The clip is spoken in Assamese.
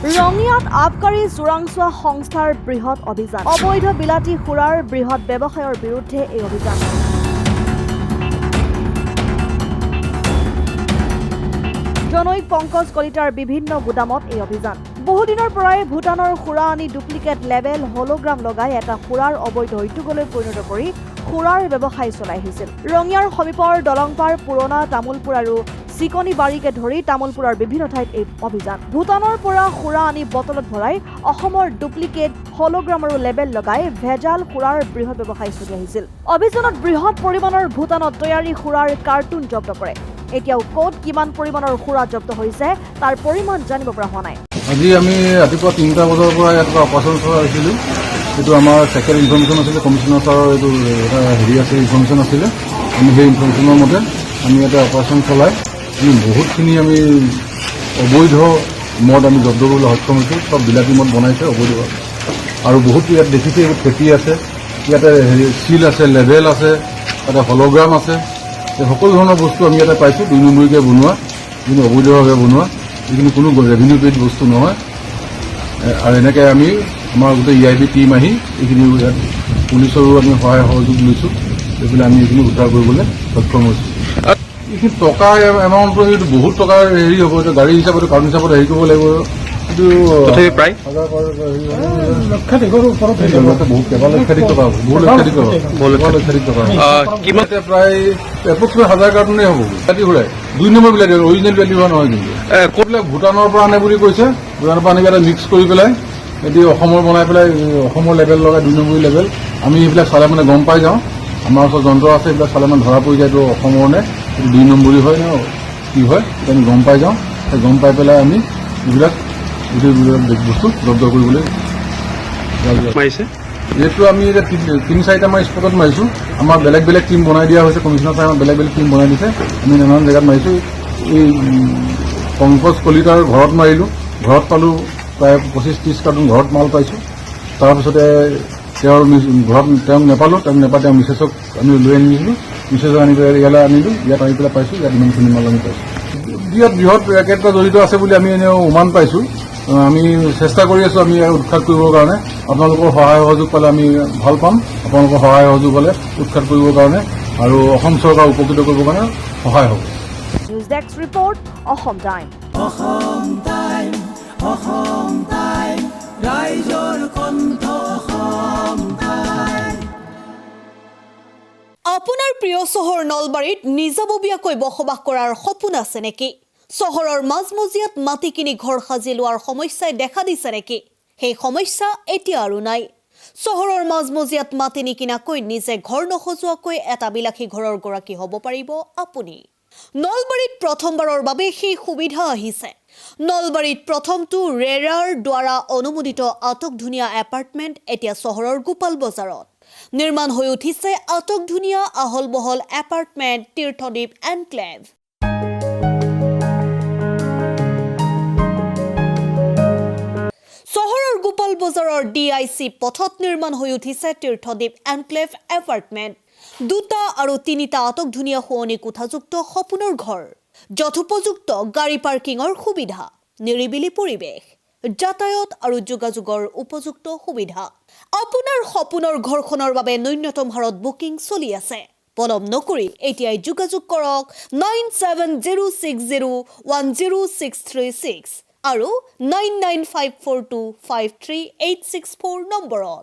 ৰঙিয়াত আবকাৰী চোৰাংচোৱা সংস্থাৰ বৃহৎ অভিযান অবৈধ বিলাতী সুৰাৰ বৃহৎ ব্যৱসায়ৰ বিৰুদ্ধে এই অভিযান জনৈক পংকজ কলিতাৰ বিভিন্ন গুদামত এই অভিযান বহুদিনৰ পৰাই ভূটানৰ সুৰা আনি ডুপ্লিকেট লেবেল হলোগ্ৰাম লগাই এটা সুৰাৰ অবৈধ উদ্যোগলৈ পৰিণত কৰি সুৰাৰ ব্যৱসায় চলাই আহিছিল ৰঙিয়াৰ সমীপৰ দলংপাৰ পুৰণা তামোলপুৰ আৰু চিকনি বাৰীকে ধৰি তামোলপুৰৰ বিভিন্ন ঠাইত এই অভিযান ভূটানৰ পৰা সুৰা আনি বটলত ভৰাই অসমৰ ডুপ্লিকেট হলোগ্ৰাম আৰু লেবেল লগাই ভেজাল সুৰাৰ বৃহৎ ব্যৱসায় চলি আহিছিল অভিযানত বৃহৎ পৰিমাণৰ ভূটানত তৈয়াৰী সুৰাৰ কাৰ্টুন জব্দ কৰে এতিয়াও ক'ত কিমান পৰিমাণৰ সুৰা জব্দ হৈছে তাৰ পৰিমাণ জানিব পৰা হোৱা নাই আজি আমি ৰাতিপুৱা ৩টা বজাৰ পৰা ইয়াত অপাৰেশ্যন চলাইছিলোঁ এইটো আমাৰ ছেকেণ্ড ইনফৰ্মেশ্যন আছিলে কমিশ্যনাৰ ছাৰৰ এইটো এটা হেৰি আছে ইনফৰ্মেশ্যন আছিলে আমি সেই ইনফৰ্মেশ্যনৰ মতে আমি ইয়াতে অপাৰেশ্যন চলাই বহুতখিনি আমি অবৈধ মদ আমি জব্দ কৰিবলৈ সক্ষম হৈছোঁ চব বিলাতী মদ বনাইছে অবৈধ আৰু বহুত ইয়াত দেখিছে এইবোৰ খেতি আছে ইয়াতে হেৰি চিল আছে লেবেল আছে তাতে হলোগ্ৰাম আছে এই সকলো ধৰণৰ বস্তু আমি ইয়াতে পাইছোঁ ২ নম্বৰীকৈ বনোৱা যিখিনি অবৈধভাৱে বনোৱা যিখিনি কোনো ৰেভিনিউ পেইড বস্তু নহয় আৰু এনেকৈ আমি আমাৰ গোটেই EIB টীম আহি এইখিনি ইয়াত পুলিচৰো আমি সহায় সহযোগ লৈছোঁ এইফালে আমি এইখিনি উদ্ধাৰ কৰিবলৈ সক্ষম হৈছোঁ এইখিনি টকা এমাউণ্টটো সেইটো বহুত টকাৰ হেৰি হ'ব এইটো গাড়ী হিচাপত কাৰ্টুন হিচাপত হেৰি কৰিব লাগিব কিন্তু প্ৰায় বহুত কেইবালক্ষাধিক টকা হ'ব বহু লক্ষাধিক টকা কিমান প্ৰায় এপ্ৰক্সিমেট 1000 কাৰ্টুনেই হ'ব বিলাতী ঘূৰাই 2 নম্বৰ বিলাতী অৰিজিনেল বিলাতী হোৱা নহয় কিন্তু ক'বিলাক ভূটানৰ পৰা আনে বুলি কৈছে ভূটানৰ পৰা আনি পেলাই মিক্স কৰি পেলাই এতিয়া অসমৰ বনাই পেলাই অসমৰ লেবেল লগাই 2 নম্বৰ লেবেল আমি এইবিলাক চালে মানে গম পাই যাওঁ আমাৰ ওচৰত যন্ত্ৰ আছে এইবিলাক চালে মানে ধৰা পৰি যায় এইটো অসমৰ নে 2 নম্বৰী হয় ন কি হয় আমি গম পাই যাওঁ গম পাই পেলাই আমি এইবিলাক গোটেই বস্তু জব্দ কৰিবলৈ মাৰিছে যিহেতু আমি এতিয়া 3-4টা আমাৰ স্পটত মাৰিছোঁ আমাৰ বেলেগ বেলেগ টীম বনাই দিয়া হৈছে কমিশ্যনাৰ ছাৰে বেলেগ বেলেগ টীম বনাই দিছে আমি নানান জেগাত মাৰিছোঁ এই পংকজ কলিতাৰ ঘৰত মাৰিলোঁ ঘৰত পালোঁ প্ৰায় 25-30 কাৰ্টুন ঘৰত মাল পাইছোঁ তাৰপিছতে তেওঁৰ ঘৰত তেওঁক নাপালোঁ তেওঁক নাপাই তেওঁ মিছেছক আমি লৈ আনিছিলোঁ মিছেছক আনি পেলাই ইয়ালৈ আনিলোঁ ইয়াত আনি পেলাই পাইছোঁ ইয়াত ইমানখিনি মাল আমি পাইছোঁ ইয়াত বৃহৎ ৰেকেট এটা জড়িত আছে বুলি আমি এনেও অনুমান পাইছোঁ আমি চেষ্টা কৰি আছোঁ আমি উৎখাত কৰিবৰ কাৰণে আপোনালোকৰ সহায় সহযোগ পালে আমি ভাল পাম আপোনালোকৰ সহায় সহযোগ পালে উৎখাত কৰিবৰ কাৰণে আৰু অসম চৰকাৰ উপকৃত কৰিবৰ কাৰণে সহায় হ'ব news desk report Assam time ৰাইজৰ কণ্ঠ অসম টাইম আপোনাৰ প্ৰিয় চহৰ নলবাৰীত নিজাববীয়াকৈ বসবাস কৰাৰ সপোন আছে নেকি চহৰৰ মাজমজিয়াত মাটি কিনি ঘৰ সাজি লোৱাৰ সমস্যাই দেখা দিছে নেকি সেই সমস্যা এতিয়া আৰু নাই চহৰৰ মাজমজিয়াত মাটি নিকিনাকৈ নিজে ঘৰ নসজোৱাকৈ এটা বিলাসী ঘৰৰ গৰাকী হ'ব পাৰিব আপুনি নলবাৰীত প্ৰথমবাৰৰ বাবে সেই সুবিধা আহিছে নলবাৰীত প্ৰথমটো ৰেৰাৰ দ্বাৰা অনুমোদিত আটকধুনীয়া এপাৰ্টমেণ্ট এতিয়া চহৰৰ গোপাল বজাৰত নিৰ্মাণ হৈ উঠিছে আটকধুনীয়া আহল বহল এপাৰ্টমেণ্ট তীৰ্থদ্বীপ এনক্লেভ চহৰৰ গোপাল বজাৰৰ DIC পথত নিৰ্মাণ হৈ উঠিছে তীৰ্থদ্বীপ এনক্লেভ এপাৰ্টমেণ্ট 2টা আৰু 3টা আটকধুনীয়া শুৱনি কোঠাযুক্ত সপোনৰ ঘৰ যথোপযুক্ত গাড়ী পাৰ্কিঙৰ সুবিধা নিৰিবিলি পৰিৱেশ যাতায়াত আৰু যোগাযোগৰ উপযুক্ত সুবিধা আপোনাৰ সপোনৰ ঘৰখনৰ বাবে ন্যূনতম হাৰত বুকিং চলি আছে পলম নকৰি এতিয়াই যোগাযোগ কৰক 9706010636 আৰু 9954253864 নম্বৰত